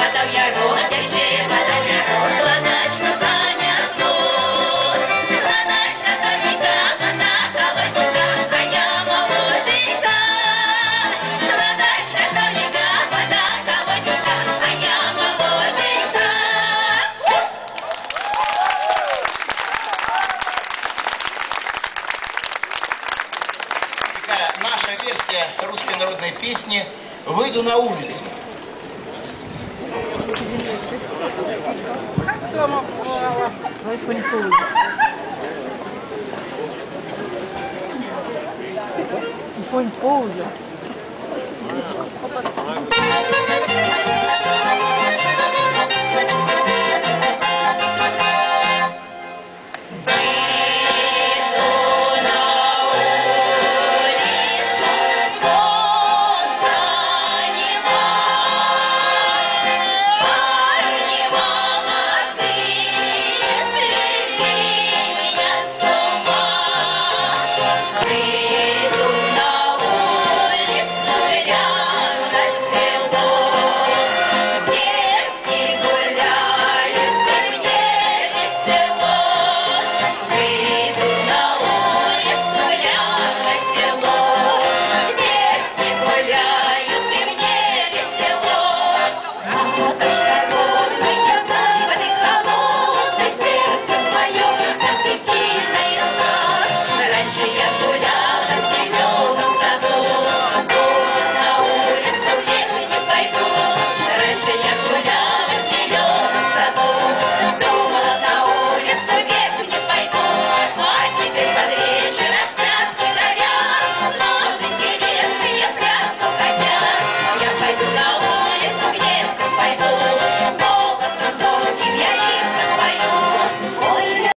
падав яру, тече, падав яру, ладачку занесло. Ладачка тоненька, вона холодненька, а я молоденька. Ладачка тоненька, вона холодненька, а я молоденька. Такая наша версия русской народной песни «Выйду на улицу». Põe pousa.